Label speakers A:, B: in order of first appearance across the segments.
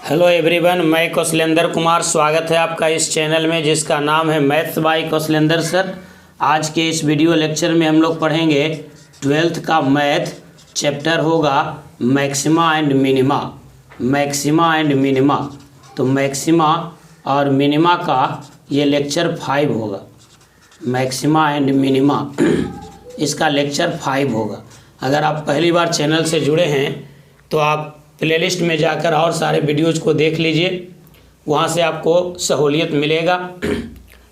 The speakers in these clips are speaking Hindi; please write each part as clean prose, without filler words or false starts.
A: हेलो एवरीवन, मैं कौशलेंद्र कुमार। स्वागत है आपका इस चैनल में जिसका नाम है मैथ्स बाय कौशलेंद्र सर। आज के इस वीडियो लेक्चर में हम लोग पढ़ेंगे 12th का मैथ। चैप्टर होगा maxima and minima. Maxima and minima, तो मैक्सिमा और मिनिमा का ये लेक्चर 5 होगा। मैक्सिमा एंड मिनिमा इसका लेक्चर 5 होगा। अगर आप पहली बार चैनल से जुड़े हैं तो आप प्लेलिस्ट में जाकर और सारे वीडियोज़ को देख लीजिए, वहाँ से आपको सहूलियत मिलेगा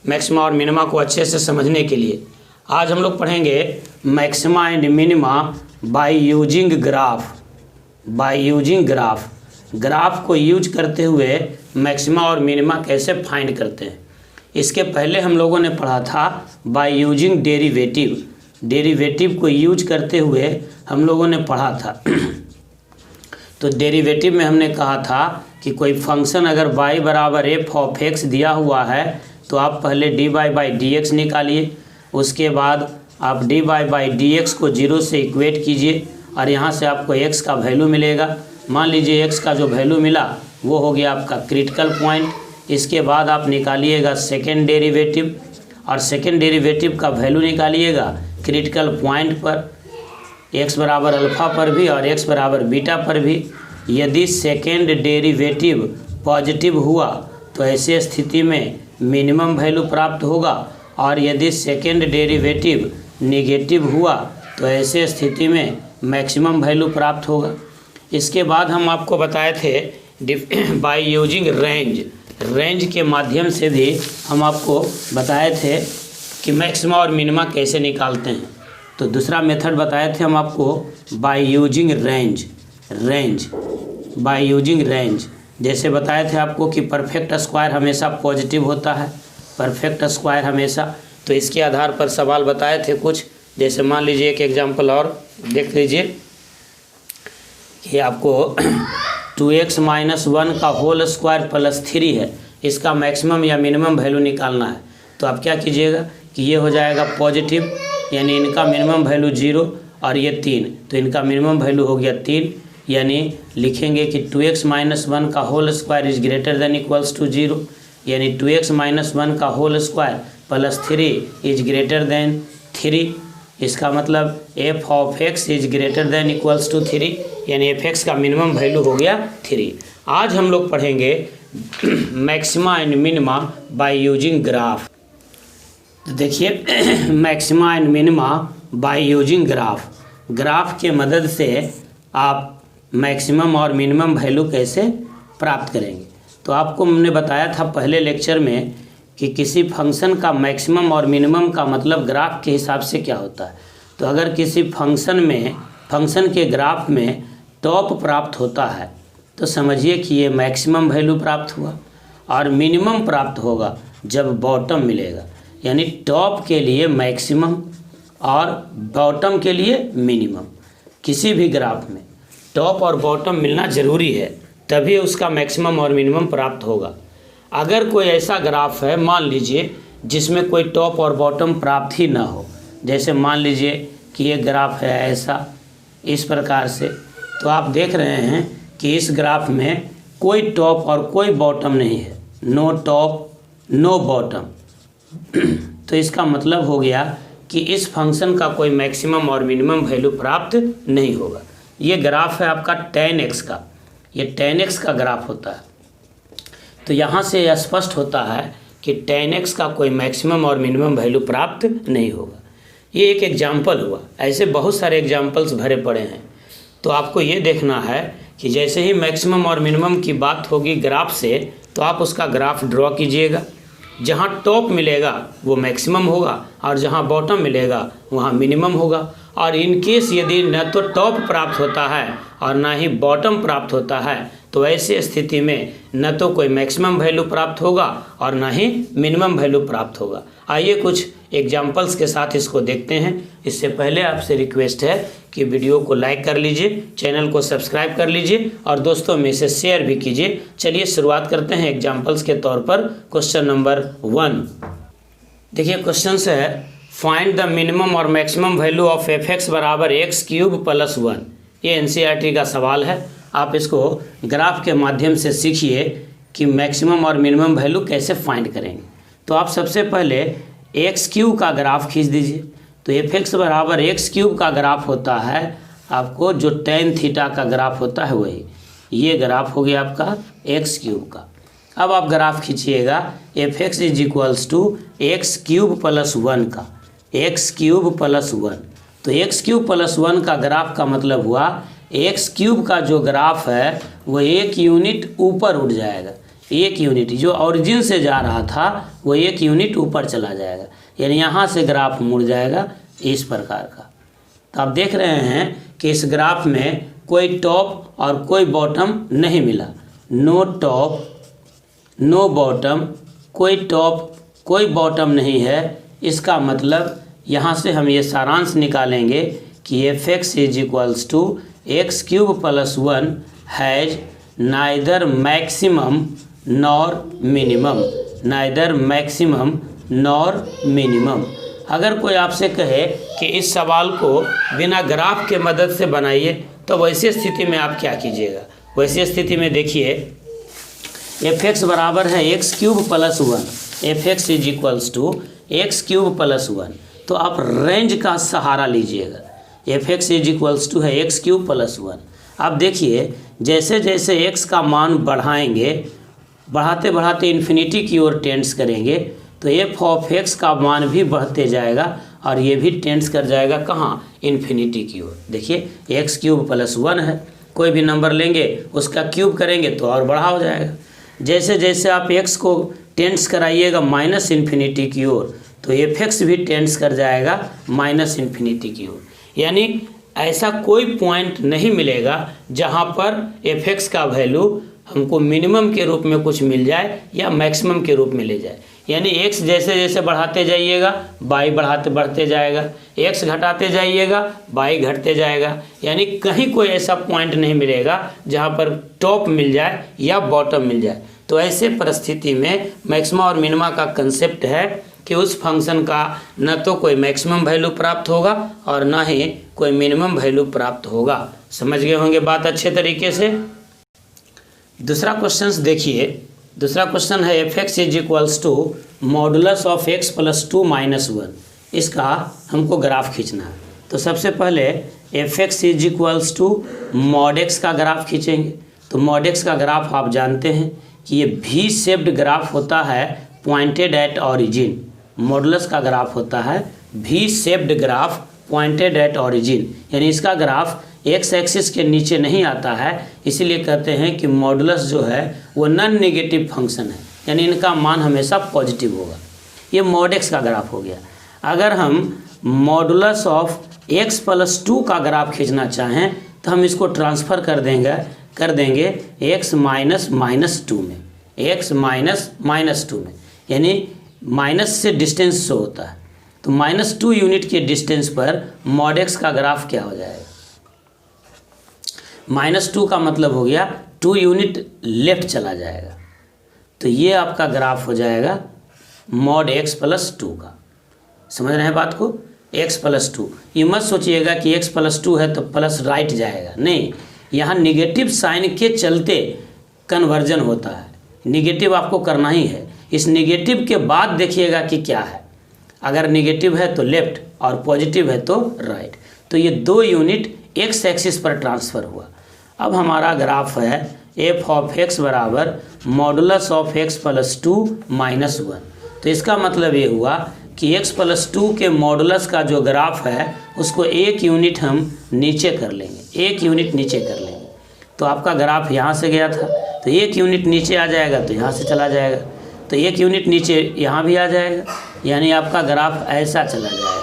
A: मैक्सिमा और मिनिमा को अच्छे से समझने के लिए। आज हम लोग पढ़ेंगे maxima and minima by using graph. By using graph, graph को यूज करते हुए मैक्सिमा और मिनिमा कैसे फाइंड करते हैं। इसके पहले हम लोगों ने पढ़ा था बाय यूजिंग डेरिवेटिव। डेरिवेटिव को यूज करते हुए हम लोगों ने पढ़ा था। तो डेरिवेटिव में हमने कहा था कि कोई फंक्शन अगर y बराबर एफ ऑफ एक्स दिया हुआ है तो आप पहले dy बाई डी एक्स निकालिए, उसके बाद आप dy बाई डी एक्स को 0 से इक्वेट कीजिए और यहाँ से आपको x का वैल्यू मिलेगा। मान लीजिए x का जो वैल्यू मिला वो हो गया आपका क्रिटिकल पॉइंट। इसके बाद आप निकालिएगा सेकेंड डेरिवेटिव और सेकेंड डेरिवेटिव का वैल्यू निकालिएगा क्रिटिकल पॉइंट पर, x बराबर अल्फ़ा पर भी और x बराबर बीटा पर भी। यदि सेकेंड डेरिवेटिव पॉजिटिव हुआ तो ऐसे स्थिति में मिनिमम वैल्यू प्राप्त होगा, और यदि सेकेंड डेरिवेटिव निगेटिव हुआ तो ऐसे स्थिति में मैक्सिमम वैल्यू प्राप्त होगा। इसके बाद हम आपको बताए थे बाय यूजिंग रेंज। रेंज के माध्यम से भी हम आपको बताए थे कि मैक्सिमा और मिनिमा कैसे निकालते हैं। तो दूसरा मेथड बताए थे हम आपको by using range. Range by using range, जैसे बताए थे आपको कि परफेक्ट स्क्वायर हमेशा पॉजिटिव होता है, परफेक्ट स्क्वायर हमेशा। तो इसके आधार पर सवाल बताए थे कुछ, जैसे मान लीजिए एक एग्जांपल और देख लीजिए कि आपको 2x - 1 का होल स्क्वायर प्लस 3 है, इसका मैक्सिमम या मिनिमम वैल्यू निकालना है। तो आप क्या कीजिएगा कि ये हो जाएगा पॉजिटिव, यानी इनका मिनिमम वैल्यू 0 और ये 3, तो इनका मिनिमम वैल्यू हो गया 3। यानी लिखेंगे कि 2x - 1 का whole square is greater than equals to 0, यानी 2x - 1 का whole square plus 3 is greater than 3। इसका मतलब f of x is greater than equals to 3, यानी f(x) का मिनिमम वैल्यू हो गया 3। आज हम लोग पढ़ेंगे maxima and minima by using graph. तो देखिए maxima and minima by using graph. Graph के मदद से आप मैक्सिमम और मिनिमम वैल्यू कैसे प्राप्त करेंगे। तो आपको हमने बताया था पहले लेक्चर में कि किसी फंक्शन का मैक्सिमम और मिनिमम का मतलब ग्राफ के हिसाब से क्या होता है। तो अगर किसी फंक्शन के ग्राफ में टॉप प्राप्त होता है तो समझिए कि ये मैक्सिमम वैल्यू प्राप्त हुआ, और मिनिमम प्राप्त होगा जब बॉटम मिलेगा। यानी टॉप के लिए मैक्सिमम और बॉटम के लिए मिनिमम। किसी भी ग्राफ में टॉप और बॉटम मिलना ज़रूरी है, तभी उसका मैक्सिमम और मिनिमम प्राप्त होगा। अगर कोई ऐसा ग्राफ है मान लीजिए जिसमें कोई टॉप और बॉटम प्राप्त ही ना हो, जैसे मान लीजिए कि ये ग्राफ है ऐसा इस प्रकार से, तो आप देख रहे हैं कि इस ग्राफ में कोई टॉप और कोई बॉटम नहीं है, नो टॉप नो बॉटम। तो इसका मतलब हो गया कि इस फंक्शन का कोई मैक्सिमम और मिनिमम वैल्यू प्राप्त नहीं होगा। ये ग्राफ है आपका tan x का, ये tan x का ग्राफ होता है। तो यहाँ से यह स्पष्ट होता है कि tan x का कोई मैक्सिमम और मिनिमम वैल्यू प्राप्त नहीं होगा। ये एक एग्जाम्पल हुआ, ऐसे बहुत सारे एग्जाम्पल्स भरे पड़े हैं। तो आपको ये देखना है कि जैसे ही मैक्सिमम और मिनिमम की बात होगी ग्राफ से, तो आप उसका ग्राफ ड्रॉ कीजिएगा। जहाँ टॉप मिलेगा वो मैक्सिमम होगा और जहाँ बॉटम मिलेगा वहाँ मिनिमम होगा। और इन केस यदि न तो टॉप प्राप्त होता है और ना ही बॉटम प्राप्त होता है तो ऐसी स्थिति में न तो कोई मैक्सिमम वैल्यू प्राप्त होगा और ना ही मिनिमम वैल्यू प्राप्त होगा। आइए कुछ एग्जाम्पल्स के साथ इसको देखते हैं। इससे पहले आपसे रिक्वेस्ट है कि वीडियो को लाइक कर लीजिए, चैनल को सब्सक्राइब कर लीजिए और दोस्तों में इसे शेयर भी कीजिए। चलिए शुरुआत करते हैं एग्जाम्पल्स के तौर पर। क्वेश्चन नंबर 1 देखिए, क्वेश्चन है फाइंड द मिनिमम और मैक्सिमम वैल्यू ऑफ f(x) बराबर x³ + 1। ये NCERT का सवाल है। आप इसको ग्राफ के माध्यम से सीखिए कि मैक्सिमम और मिनिमम वैल्यू कैसे फाइंड करेंगे। तो आप सबसे पहले एक्स क्यूब का ग्राफ खींच दीजिए। तो एफ एक्स बराबर एक्स क्यूब का ग्राफ होता है आपको जो टेन थीटा का ग्राफ होता है वही, ये ग्राफ हो गया आपका एक्स क्यूब का। अब आप ग्राफ खींचिएगा F x is equals to x cube plus 1 का, एक्स क्यूब प्लस 1। तो एक्स क्यूब प्लस 1 का ग्राफ का मतलब हुआ एक्स क्यूब का जो ग्राफ है वो 1 यूनिट ऊपर उठ जाएगा, 1 यूनिट जो ओरिजिन से जा रहा था वो 1 यूनिट ऊपर चला जाएगा, यानी यहाँ से ग्राफ मुड़ जाएगा इस प्रकार का। तो आप देख रहे हैं कि इस ग्राफ में कोई टॉप और कोई बॉटम नहीं मिला, नो टॉप नो बॉटम, कोई टॉप कोई बॉटम नहीं है। इसका मतलब यहाँ से हम ये सारांश निकालेंगे कि f x is equals to x cube plus 1 has neither maximum nor minimum, neither maximum nor minimum. अगर कोई आपसे कहे कि इस सवाल को बिना ग्राफ के मदद से बनाइए तो वैसी स्थिति में आप क्या कीजिएगा। वैसी स्थिति में देखिए एफ एक्स बराबर है x cube plus 1, f x is equals to x cube plus 1। तो आप रेंज का सहारा लीजिएगा, f x is equals to है एक्स क्यूब प्लस 1। आप देखिए जैसे जैसे एक्स का मान बढ़ाएंगे, बढ़ाते बढ़ाते इन्फिनिटी की ओर टेंड्स करेंगे तो एफ ऑफ एक्स का मान भी बढ़ते जाएगा और ये भी टेंड्स कर जाएगा कहाँ, इन्फिनिटी की ओर। देखिए एक्स क्यूब प्लस 1 है, कोई भी नंबर लेंगे उसका क्यूब करेंगे तो और बढ़ा हो जाएगा। जैसे जैसे आप एक्स को टेंड्स कराइएगा माइनस इन्फिनिटी की ओर तो एफ एक्स भी टेंड्स कर जाएगा माइनस इन्फिनिटी की ओर। यानी ऐसा कोई पॉइंट नहीं मिलेगा जहाँ पर एफ एक्स का वैल्यू हमको मिनिमम के रूप में कुछ मिल जाए या मैक्सिमम के रूप में ले जाए। यानी एक्स जैसे जैसे बढ़ाते जाइएगा वाई बढ़ते जाएगा, एक्स घटाते जाइएगा वाई घटते जाएगा। यानी कहीं कोई ऐसा पॉइंट नहीं मिलेगा जहाँ पर टॉप मिल जाए या बॉटम मिल जाए। तो ऐसे परिस्थिति में मैक्सिमा और मिनिमा का कंसेप्ट है कि उस फंक्शन का न तो कोई मैक्सिमम वैल्यू प्राप्त होगा और ना ही कोई मिनिमम वैल्यू प्राप्त होगा। समझ गए होंगे बात अच्छे तरीके से। दूसरा क्वेश्चन देखिए, दूसरा क्वेश्चन है f x is equals to modulus of x plus 2 minus 1। इसका हमको ग्राफ खींचना है। तो सबसे पहले f x is equals to mod x का ग्राफ खींचेंगे। तो मॉड एक्स का ग्राफ आप जानते हैं कि ये भी शेप्ड ग्राफ होता है पॉइंटेड एट ऑरिजिन। मॉडुलस का ग्राफ होता है भी shaped graph pointed eight origin, यानी इसका ग्राफ एक्स एक्सिस के नीचे नहीं आता है, इसीलिए कहते हैं कि मॉडुलस जो है वो नॉन नेगेटिव फंक्शन है, यानी इनका मान हमेशा पॉजिटिव होगा। ये मॉड एक्स का ग्राफ हो गया। अगर हम मॉडुलस ऑफ एक्स प्लस 2 का ग्राफ खींचना चाहें तो हम इसको ट्रांसफ़र कर देंगे एक्स माइनस माइनस 2 में, एक्स माइनस 2 में, यानी माइनस से डिस्टेंस शो होता है। तो -2 यूनिट के डिस्टेंस पर मॉड एक्स का ग्राफ क्या हो जाएगा, -2 का मतलब हो गया 2 यूनिट लेफ्ट चला जाएगा। तो ये आपका ग्राफ हो जाएगा मॉड एक्स प्लस 2 का। समझ रहे हैं बात को, x प्लस 2। ये मत सोचिएगा कि x प्लस 2 है तो प्लस राइट जाएगा, नहीं, यहाँ निगेटिव साइन के चलते कन्वर्जन होता है। निगेटिव आपको करना ही है। इस निगेटिव के बाद देखिएगा कि क्या है, अगर निगेटिव है तो लेफ्ट और पॉजिटिव है तो राइट। तो ये 2 यूनिट एक्स एक्सिस पर ट्रांसफ़र हुआ। अब हमारा ग्राफ है एफ ऑफ एक्स बराबर modulus of x plus 2 minus 1। तो इसका मतलब ये हुआ कि x प्लस 2 के मॉडुलस का जो ग्राफ है उसको 1 यूनिट हम नीचे कर लेंगे, 1 यूनिट नीचे कर लेंगे। तो आपका ग्राफ यहाँ से गया था तो 1 यूनिट नीचे आ जाएगा तो यहाँ से चला जाएगा, तो 1 यूनिट नीचे यहाँ भी आ जाएगा, यानी आपका ग्राफ ऐसा चला जाएगा।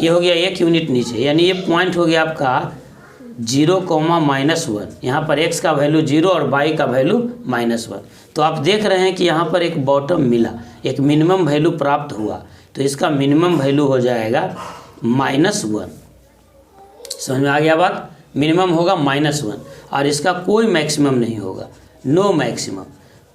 A: ये हो गया 1 यूनिट नीचे, यानी ये पॉइंट हो गया आपका 0,-1। यहाँ पर x का वैल्यू 0 और y का वैल्यू -1। तो आप देख रहे हैं कि यहाँ पर एक बॉटम मिला, एक मिनिमम वैल्यू प्राप्त हुआ। तो इसका मिनिमम वैल्यू हो जाएगा -1। समझ में आ गया बात, मिनिमम होगा -1 और इसका कोई मैक्सिमम नहीं होगा, नो मैक्सिमम।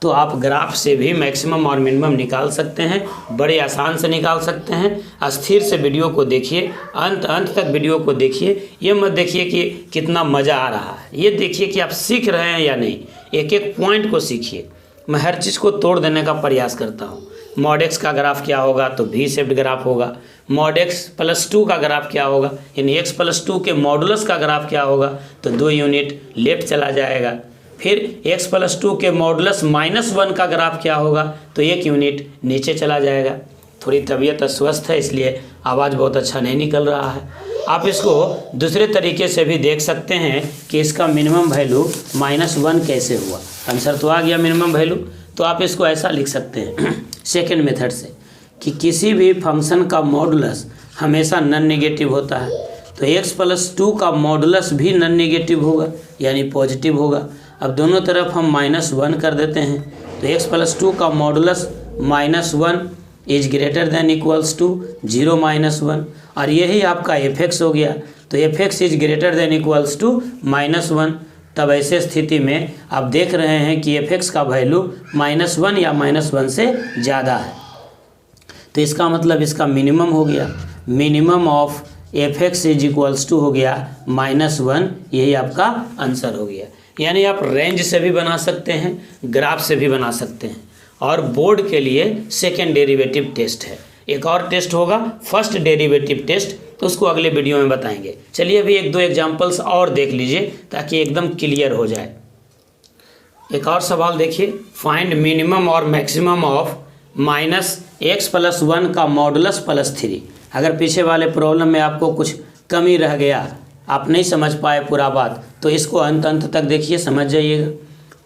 A: तो आप ग्राफ से भी मैक्सिमम और मिनिमम निकाल सकते हैं, बड़े आसान से निकाल सकते हैं। अस्थिर से वीडियो को देखिए, अंत तक वीडियो को देखिए। ये मत देखिए कि कितना मज़ा आ रहा है, ये देखिए कि आप सीख रहे हैं या नहीं। एक एक पॉइंट को सीखिए। मैं हर चीज़ को तोड़ देने का प्रयास करता हूँ। मॉड एक्स का ग्राफ क्या होगा, तो भी शेप्ड ग्राफ होगा। मॉड एक्स प्लस 2 का ग्राफ क्या होगा, यानी एक्स प्लस 2 के मॉडुलस का ग्राफ क्या होगा, तो 2 यूनिट लेफ्ट चला जाएगा। फिर x प्लस 2 के मॉडुलस -1 का ग्राफ क्या होगा, तो 1 यूनिट नीचे चला जाएगा। थोड़ी तबीयत अस्वस्थ है, इसलिए आवाज़ बहुत अच्छा नहीं निकल रहा है। आप इसको दूसरे तरीके से भी देख सकते हैं कि इसका मिनिमम वैल्यू -1 कैसे हुआ। आंसर तो आ गया मिनिमम वैल्यू। तो आप इसको ऐसा लिख सकते हैं सेकेंड मेथड से कि किसी भी फंक्शन का मॉडुलस हमेशा नॉन नेगेटिव होता है, तो x प्लस 2 का मॉडुलस भी नॉन नेगेटिव होगा, यानी पॉजिटिव होगा। अब दोनों तरफ हम -1 कर देते हैं, तो x प्लस 2 का modulus -1 is greater than equals to 0 -1, और यही आपका f(x) हो गया। तो f(x) is greater than equals to -1। तब ऐसे स्थिति में आप देख रहे हैं कि f(x) का वैल्यू -1 या -1 से ज़्यादा है, तो इसका मतलब इसका मिनिमम हो गया। Minimum of f(x) is equals to हो गया -1, यही आपका आंसर हो गया। यानी आप रेंज से भी बना सकते हैं, ग्राफ से भी बना सकते हैं। और बोर्ड के लिए सेकेंड डेरिवेटिव टेस्ट है, एक और टेस्ट होगा फर्स्ट डेरिवेटिव टेस्ट, तो उसको अगले वीडियो में बताएंगे। चलिए अभी 1-2 एग्जाम्पल्स और देख लीजिए ताकि एकदम क्लियर हो जाए। एक और सवाल देखिए, फाइंड मिनिमम और मैक्सिमम ऑफ -x प्लस 1 का मॉडुलस प्लस 3। अगर पीछे वाले प्रॉब्लम में आपको कुछ कमी रह गया, आप नहीं समझ पाए पूरा बात, तो इसको अंत तक देखिए, समझ जाइएगा।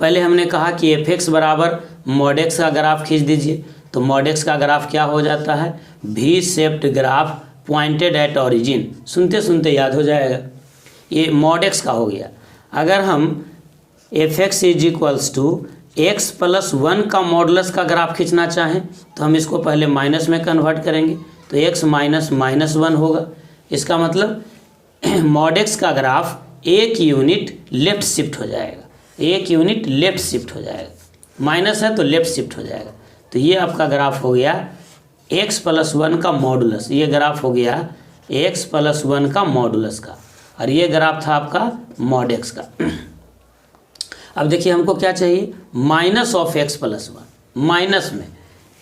A: पहले हमने कहा कि f(x) बराबर मॉड एक्स का ग्राफ खींच दीजिए, तो मॉड एक्स का ग्राफ क्या हो जाता है, भी shaped graph pointed eight origin. सुनते सुनते याद हो जाएगा, ये मॉड एक्स का हो गया। अगर हम f(x) is equals to x plus 1 का मॉडुलस का ग्राफ खींचना चाहें, तो हम इसको पहले माइनस में कन्वर्ट करेंगे, तो x माइनस -1 होगा। इसका मतलब मॉड एक्स का ग्राफ 1 यूनिट लेफ्ट शिफ्ट हो जाएगा, 1 यूनिट लेफ्ट शिफ्ट हो जाएगा, माइनस है तो लेफ्ट शिफ्ट हो जाएगा। तो ये आपका ग्राफ हो गया x प्लस 1 का मॉडुलस, ये ग्राफ हो गया x प्लस 1 का मॉडुलस का, और ये ग्राफ था आपका मॉड एक्स का। अब देखिए हमको क्या चाहिए, minus of x plus 1, minus में,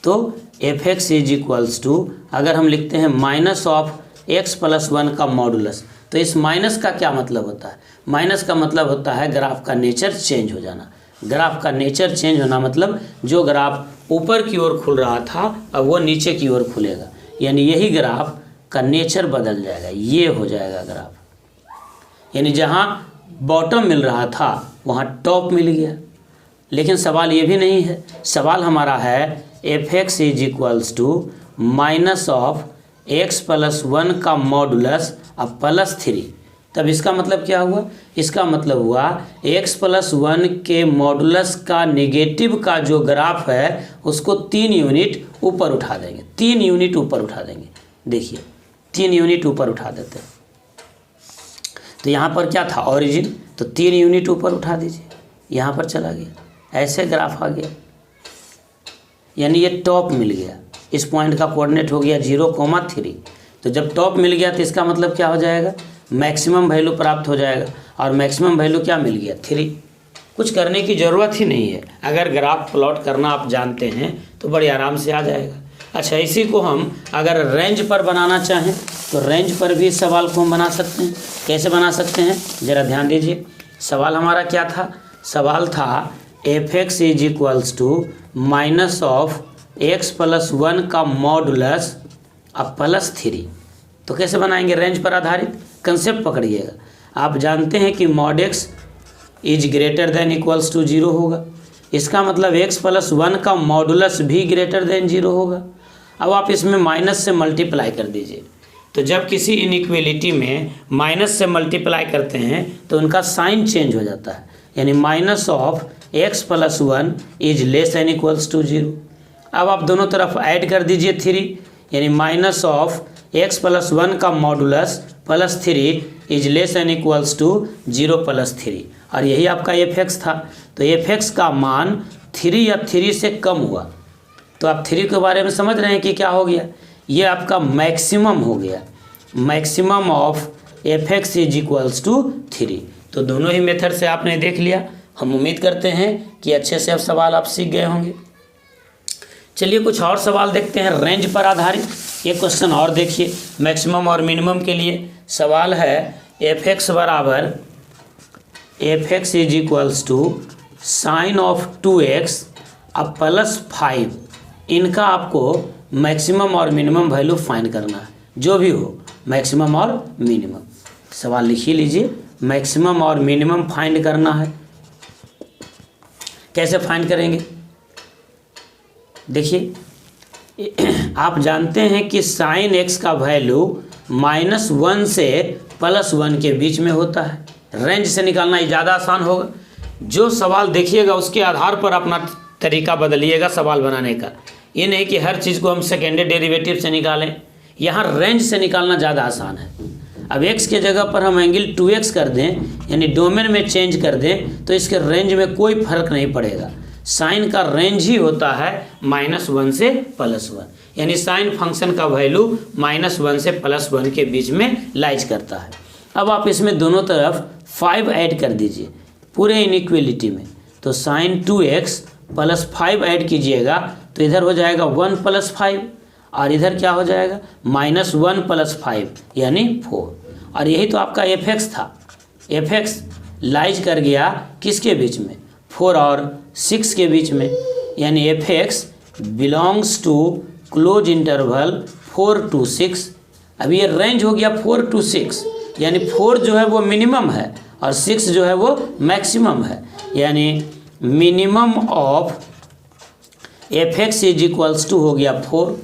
A: तो f(x) इज इक्वल्स टू, अगर हम लिखते हैं माइनस ऑफ x प्लस 1 का मॉडुलस, तो इस माइनस का क्या मतलब होता है, माइनस का मतलब होता है ग्राफ का नेचर चेंज हो जाना। ग्राफ का नेचर चेंज होना मतलब जो ग्राफ ऊपर की ओर खुल रहा था अब वो नीचे की ओर खुलेगा, यानी यही ग्राफ का नेचर बदल जाएगा, ये हो जाएगा ग्राफ। यानी जहाँ बॉटम मिल रहा था वहाँ टॉप मिल गया। लेकिन सवाल ये भी नहीं है, सवाल हमारा है f(x) is equals to minus of x plus 1 का मॉडुलस अब प्लस 3। तब इसका मतलब क्या हुआ, इसका मतलब हुआ x प्लस 1 के मॉडुलस का नेगेटिव का जो ग्राफ है उसको 3 यूनिट ऊपर उठा देंगे, 3 यूनिट ऊपर उठा देंगे। देखिए 3 यूनिट ऊपर उठा देते हैं, तो यहाँ पर क्या था ओरिजिन, तो 3 यूनिट ऊपर उठा दीजिए, यहाँ पर चला गया, ऐसे ग्राफ आ गया, यानी ये टॉप मिल गया। इस पॉइंट का कोऑर्डिनेट हो गया 0,3। तो जब टॉप मिल गया तो इसका मतलब क्या हो जाएगा, मैक्सिमम वैल्यू प्राप्त हो जाएगा, और मैक्सिमम वैल्यू क्या मिल गया, 3। कुछ करने की ज़रूरत ही नहीं है, अगर ग्राफ प्लॉट करना आप जानते हैं तो बड़े आराम से आ जाएगा। अच्छा, इसी को हम अगर रेंज पर बनाना चाहें तो रेंज पर भी इस सवाल को हम बना सकते हैं। कैसे बना सकते हैं ज़रा ध्यान दीजिए। सवाल हमारा क्या था, सवाल था f(x) is equals to minus of x plus 1 का मॉडुलस अब प्लस 3। तो कैसे बनाएंगे, रेंज पर आधारित कंसेप्ट पकड़िएगा। आप जानते हैं कि mod x is greater than equals to 0 होगा, इसका मतलब x प्लस 1 का मॉडुलस भी ग्रेटर देन 0 होगा। अब आप इसमें माइनस से मल्टीप्लाई कर दीजिए, तो जब किसी इनइक्वलिटी में माइनस से मल्टीप्लाई करते हैं तो उनका साइन चेंज हो जाता है, यानी minus of x plus 1 is less than equals to 0। अब आप दोनों तरफ ऐड कर दीजिए 3, यानी माइनस ऑफ x प्लस 1 का modulus plus 3 is less than equals to 0 plus 3, और यही आपका f(x) था। तो f(x) का मान 3 या 3 से कम हुआ तो आप 3 के बारे में समझ रहे हैं कि क्या हो गया, ये आपका मैक्सिमम हो गया, maximum of f(x) is equals to 3। तो दोनों ही मेथड से आपने देख लिया। हम उम्मीद करते हैं कि अच्छे से अब सवाल आप सीख गए होंगे। चलिए कुछ और सवाल देखते हैं रेंज पर आधारित। ये क्वेश्चन और देखिए, मैक्सिमम और मिनिमम के लिए सवाल है f(x) बराबर f(x) is equals to sine of 2x अब प्लस 5। इनका आपको मैक्सिमम और मिनिमम वैल्यू फाइंड करना है, जो भी हो मैक्सिमम और मिनिमम। सवाल लिख ही लीजिए, मैक्सिमम और मिनिमम फाइंड करना है। कैसे फाइंड करेंगे, देखिए आप जानते हैं कि साइन x का वैल्यू -1 से +1 के बीच में होता है। रेंज से निकालना ही ज़्यादा आसान होगा। जो सवाल देखिएगा उसके आधार पर अपना तरीका बदलिएगा सवाल बनाने का। ये नहीं कि हर चीज़ को हम सेकेंडरी डेरिवेटिव से निकालें, यहाँ रेंज से निकालना ज़्यादा आसान है। अब x के जगह पर हम एंगल 2x कर दें, यानी डोमेन में चेंज कर दें, तो इसके रेंज में कोई फर्क नहीं पड़ेगा। साइन का रेंज ही होता है -1 से +1, यानी साइन फंक्शन का वैल्यू -1 से +1 के बीच में लाइज करता है। अब आप इसमें दोनों तरफ 5 ऐड कर दीजिए पूरे इनइक्वलिटी में, तो साइन 2x + 5 ऐड कीजिएगा तो इधर हो जाएगा 1 + 5 और इधर क्या हो जाएगा -1 + 5 यानी 4। और यही तो आपका f(x) था। f(x) लाइज कर गया किसके बीच में, 4 और 6 के बीच में, यानी f(x) belongs to close interval 4 to 6। अब ये रेंज हो गया 4 to 6, यानी 4 जो है वो मिनिमम है और 6 जो है वो मैक्सिमम है, यानी minimum of f(x) is equals to हो गया 4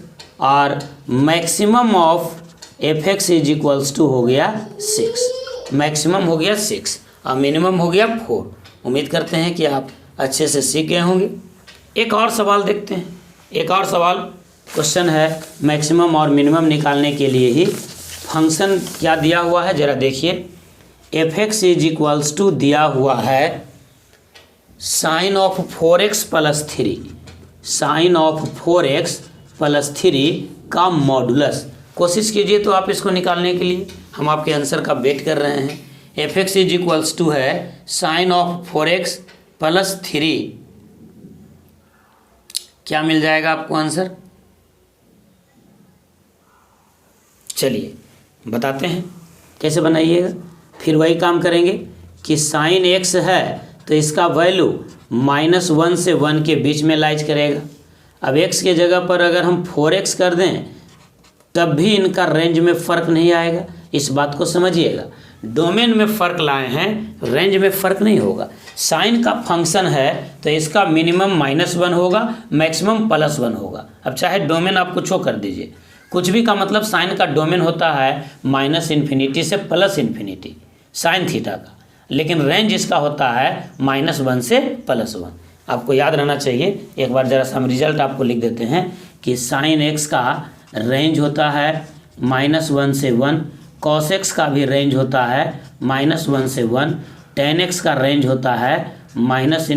A: और maximum of f(x) is equals to हो गया 6। मैक्सिमम हो गया 6 और मिनिमम हो गया 4। उम्मीद करते हैं कि आप अच्छे से सीख गए होंगे। एक और सवाल देखते हैं। एक और सवाल क्वेश्चन है मैक्सिमम और मिनिमम निकालने के लिए ही। फंक्शन क्या दिया हुआ है ज़रा देखिए, f(x) इज इक्वल्स टू दिया हुआ है sign of 4x + 3, sign of 4x + 3 का मॉडुलस। कोशिश कीजिए तो आप इसको निकालने के लिए, हम आपके आंसर का वेट कर रहे हैं। f(x) इज इक्वल्स टू है साइन ऑफ 4x + 3, क्या मिल जाएगा आपको आंसर, चलिए बताते हैं कैसे बनाइएगा। फिर वही काम करेंगे कि साइन x है तो इसका वैल्यू -1 से 1 के बीच में लाइज करेगा। अब x के जगह पर अगर हम 4x कर दें तब भी इनका रेंज में फ़र्क नहीं आएगा, इस बात को समझिएगा। डोमेन में फ़र्क लाए हैं, रेंज में फ़र्क नहीं होगा। साइन का फंक्शन है तो इसका मिनिमम -1 होगा, मैक्सिमम +1 होगा। अब चाहे डोमेन आप कुछ कर दीजिए, कुछ भी का मतलब साइन का डोमेन होता है -∞ से +∞ साइन थीटा का, लेकिन रेंज इसका होता है -1 से +1। आपको याद रहना चाहिए। एक बार ज़रा सा हम रिजल्ट आपको लिख देते हैं कि साइन x का रेंज होता है -1 से 1, कॉस x का भी रेंज होता है -1 से 1, tan x का रेंज होता है -∞ से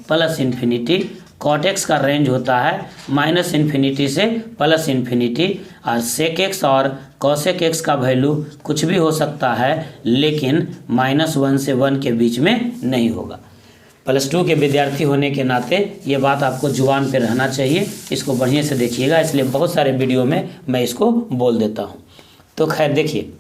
A: +∞, कॉट x का रेंज होता है -∞ से +∞, और सेक x और कॉसेक x का वैल्यू कुछ भी हो सकता है लेकिन -1 से 1 के बीच में नहीं होगा। +2 के विद्यार्थी होने के नाते ये बात आपको जुबान पे रहना चाहिए, इसको बढ़िया से देखिएगा, इसलिए बहुत सारे वीडियो में मैं इसको बोल देता हूँ। तो खैर देखिए,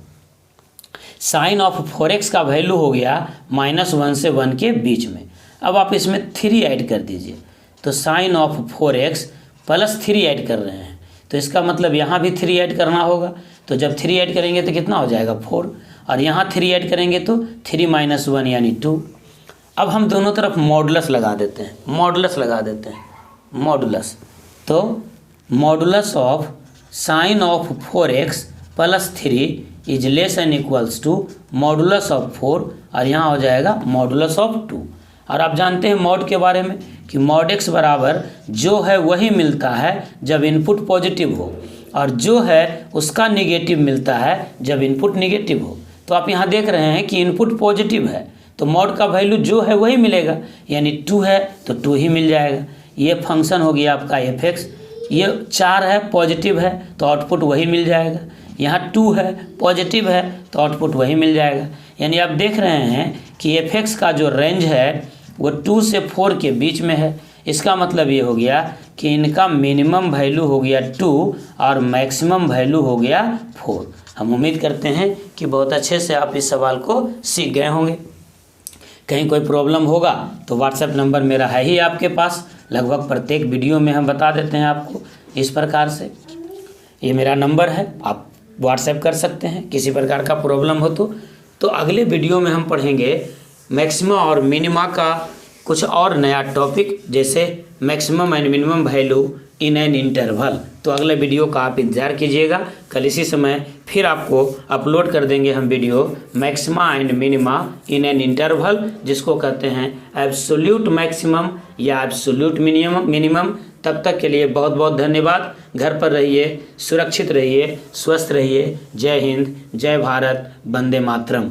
A: साइन ऑफ 4x का वैल्यू हो गया -1 से 1 के बीच में। अब आप इसमें 3 ऐड कर दीजिए, तो साइन ऑफ 4x + 3 ऐड कर रहे हैं, तो इसका मतलब यहाँ भी 3 ऐड करना होगा। तो जब 3 ऐड करेंगे तो कितना हो जाएगा 4, और यहाँ 3 ऐड करेंगे तो 3 - 1 यानी 2। अब हम दोनों तरफ मॉडुलस लगा देते हैं, मॉडुलस लगा देते हैं, मॉडुलस। तो modulus of sine of 4x + 3 is less than equals to modulus of 4, और यहाँ हो जाएगा मॉडुलस ऑफ 2। और आप जानते हैं मॉड के बारे में कि मॉड x बराबर जो है वही मिलता है जब इनपुट पॉजिटिव हो, और जो है उसका निगेटिव मिलता है जब इनपुट निगेटिव हो। तो आप यहाँ देख रहे हैं कि इनपुट पॉजिटिव है तो मॉड का वैल्यू जो है वही मिलेगा, यानी 2 है तो 2 ही मिल जाएगा। ये फंक्शन हो गया आपका fx। ये 4 है पॉजिटिव है तो आउटपुट वही मिल जाएगा। यहाँ 2 है पॉजिटिव है तो आउटपुट वही मिल जाएगा। यानी आप देख रहे हैं कि fx का जो रेंज है वो 2 से 4 के बीच में है। इसका मतलब ये हो गया कि इनका मिनिमम वैल्यू हो गया 2 और मैक्सिमम वैल्यू हो गया 4। हम उम्मीद करते हैं कि बहुत अच्छे से आप इस सवाल को सीख गए होंगे। कहीं कोई प्रॉब्लम होगा तो व्हाट्सएप नंबर मेरा है ही आपके पास, लगभग प्रत्येक वीडियो में हम बता देते हैं आपको इस प्रकार से। ये मेरा नंबर है, आप व्हाट्सएप कर सकते हैं किसी प्रकार का प्रॉब्लम हो तो अगले वीडियो में हम पढ़ेंगे मैक्सिमा और मिनिमा का कुछ और नया टॉपिक, जैसे maximum and minimum value in an interval. तो अगले वीडियो का आप इंतज़ार कीजिएगा, कल इसी समय फिर आपको अपलोड कर देंगे हम video maxima and minima in an interval, जिसको कहते हैं एब्सोल्यूट मैक्सिमम या एब्सोल्यूट मिनिमम। तब तक के लिए बहुत बहुत धन्यवाद। घर पर रहिए, सुरक्षित रहिए, स्वस्थ रहिए। जय हिंद, जय भारत, वंदे मातरम।